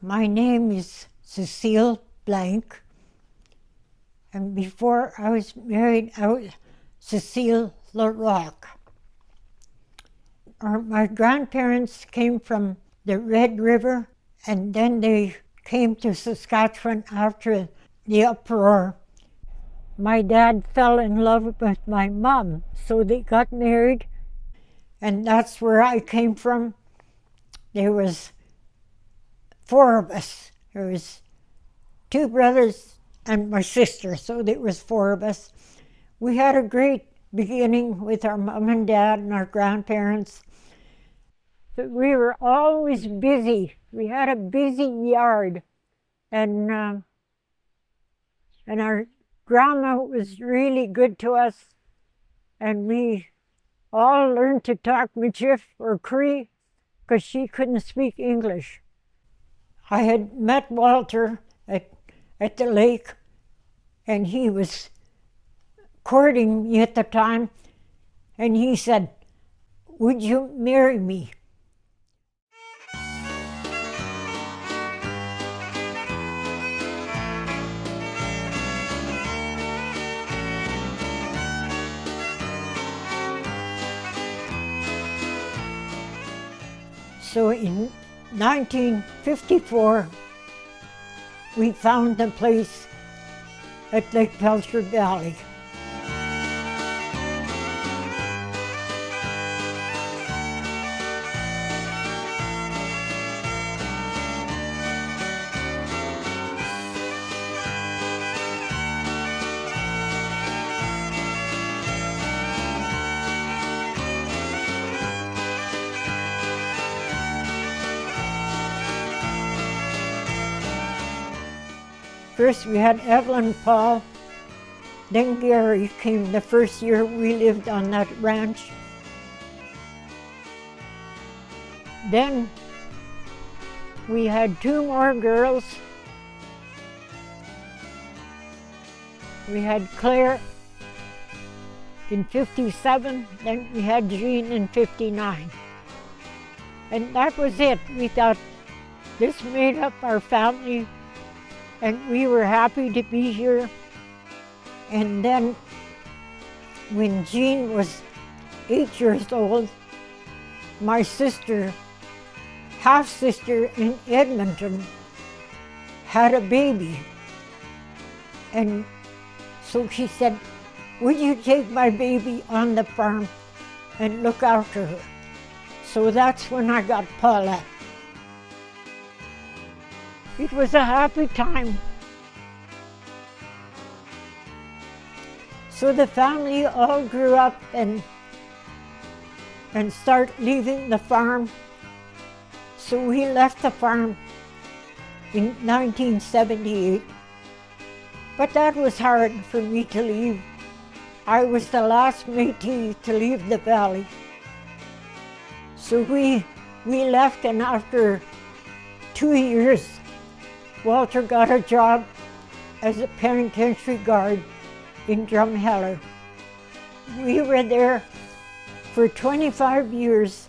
My name is Cecile Blanke, and before I was married, I was Cecile LaRocque. My grandparents came from the Red River, and then they came to Saskatchewan after the uproar. My dad fell in love with my mom, so they got married, and that's where I came from. There was 4 of us. There was 2 brothers and my sister, so there was 4 of us. We had a great beginning with our mom and dad and our grandparents. But we were always busy. We had a busy yard, and our grandma was really good to us, and we all learned to talk Michif or Cree because she couldn't speak English. I had met Walter at the lake, and he was courting me at the time, and he said, "Would you marry me?" So in 1954, we found a place at Lac Pelletier Valley. First we had Evelyn, Paul, then Gary came the first year we lived on that ranch. Then we had 2 more girls. We had Claire in 57, then we had Jean in 59. And that was it. We thought this made up our family, and we were happy to be here. And then when Jean was 8 years old, my sister, half-sister in Edmonton, had a baby. And so she said, "Would you take my baby on the farm and look after her?" So that's when I got Paulette. It was a happy time. So the family all grew up and start leaving the farm. So we left the farm in 1978. But that was hard for me to leave. I was the last Métis to leave the valley. So we left, and after 2 years, Walter got a job as a penitentiary guard in Drumheller. We were there for 25 years.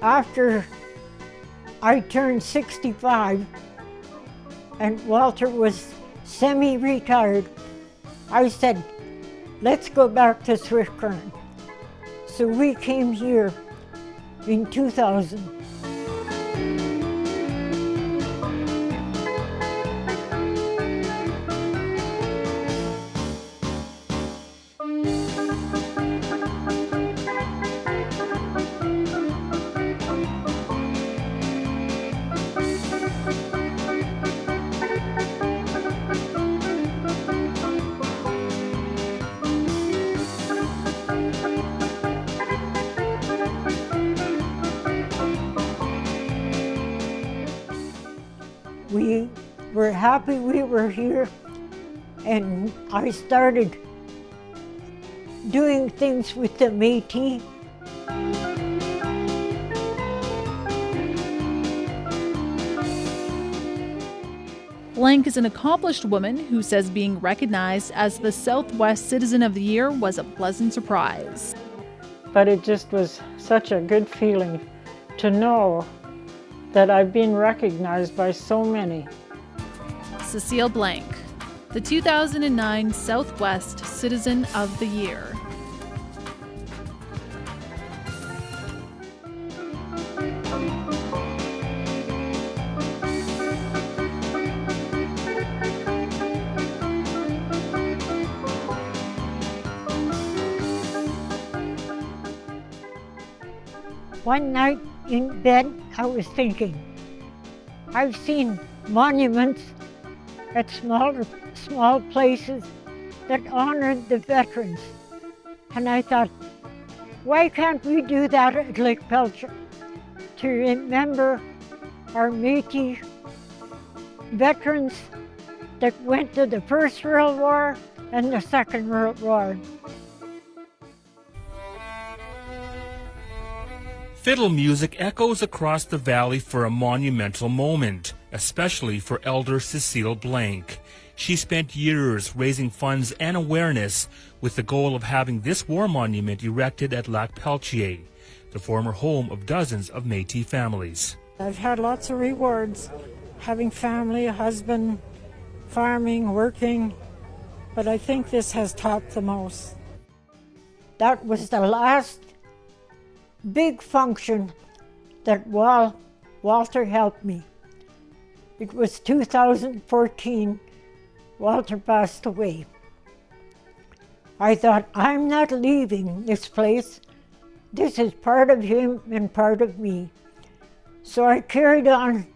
after I turned 65 and Walter was semi-retired, I said, let's go back to Swift Current. So we came here in 2000. We were happy we were here, and I started doing things with the Métis. Blanke is an accomplished woman who says being recognized as the Southwest Citizen of the Year was a pleasant surprise. But it just was such a good feeling to know that I've been recognized by so many. Cecile Blanke, the 2009 Southwest Citizen of the Year. One night in bed, I was thinking, I've seen monuments at small places that honored the veterans. And I thought, why can't we do that at Lac Pelletier to remember our Métis veterans that went to the First World War and the Second World War. Fiddle music echoes across the valley for a monumental moment, especially for elder Cecile Blanke. She spent years raising funds and awareness with the goal of having this war monument erected at Lac Pelletier, the former home of dozens of Métis families. I've had lots of rewards, having family, a husband, farming, working, but I think this has topped the most. That was the last big function that Walter helped me. It was 2014, Walter passed away. I thought, I'm not leaving this place. This is part of him and part of me. So I carried on.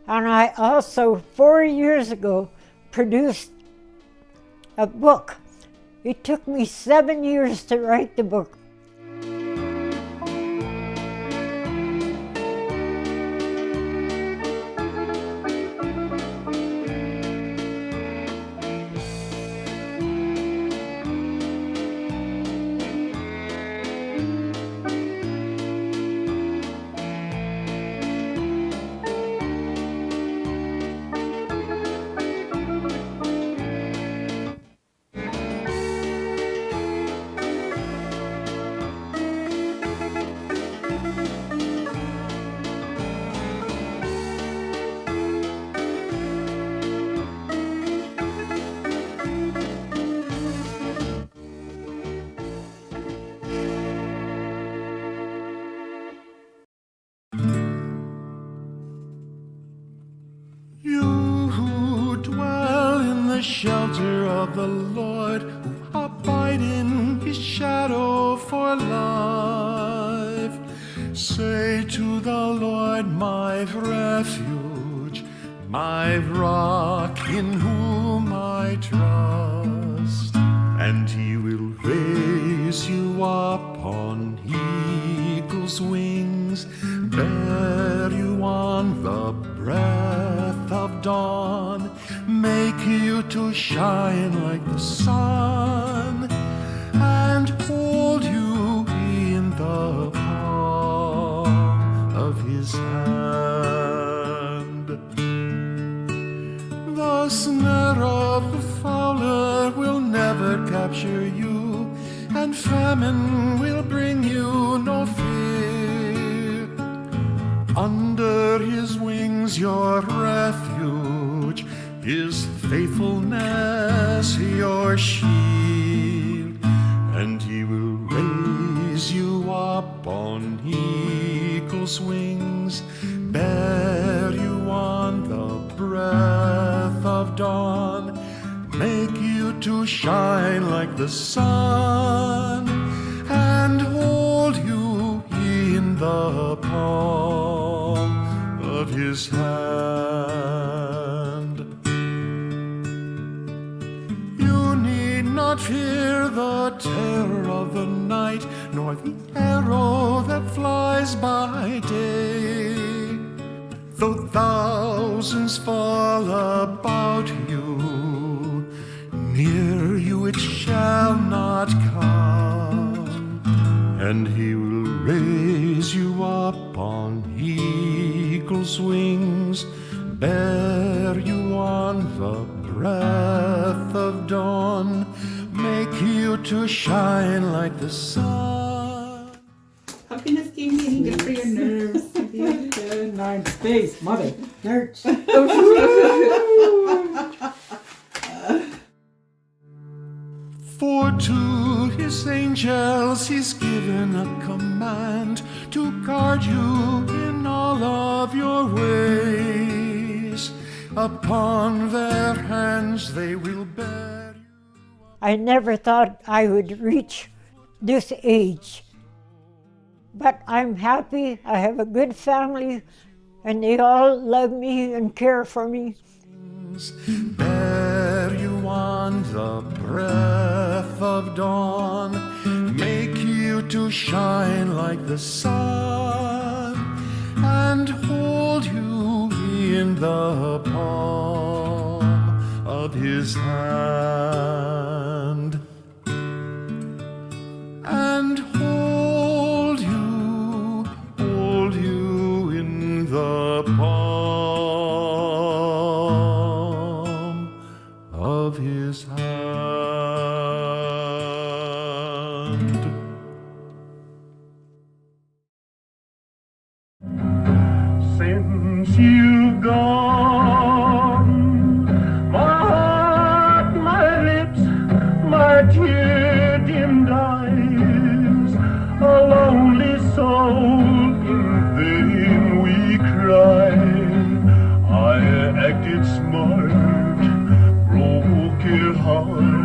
And I also, 4 years ago, produced a book. It took me 7 years to write the book. Shelter of the Lord, who abide in his shadow for life. Say to the Lord, my refuge, my rock in whom I trust, and he will raise you up on eagle's wings, bear you on the breath of dawn, make you to shine like the sun, and hold you in the palm of his hand. The snare of the fowler will never capture you, and famine will bring you no fear. Under his wings your refuge, his faithfulness your shield, and he will raise you up on eagle's wings, bear you on the breath of dawn, make you to shine like the sun, and hold you in the palm of his hand. You need not fear the terror of the night, nor the arrow that flies by day. Though thousands fall about you, near you it shall not come, and he will raise you up on eagle's wings, bear you on the breath of dawn, make you to shine like the sun. Happiness gaming, good for your nerves. Good, 9 space, mother, nerds. For to his angels he's given a command to guard you in all of your ways. Upon their hands they will bear you. I never thought I would reach this age. But I'm happy, I have a good family, and they all love me and care for me. Bear you on the breath of dawn, make you to shine like the sun, and hold you in the palm of his hand, and hold you in the palm of his hand. Since you've gone, my heart, my lips, my tear-dimmed eyes, a lonely soul, in vain we cry. I acted smart, broke your heart,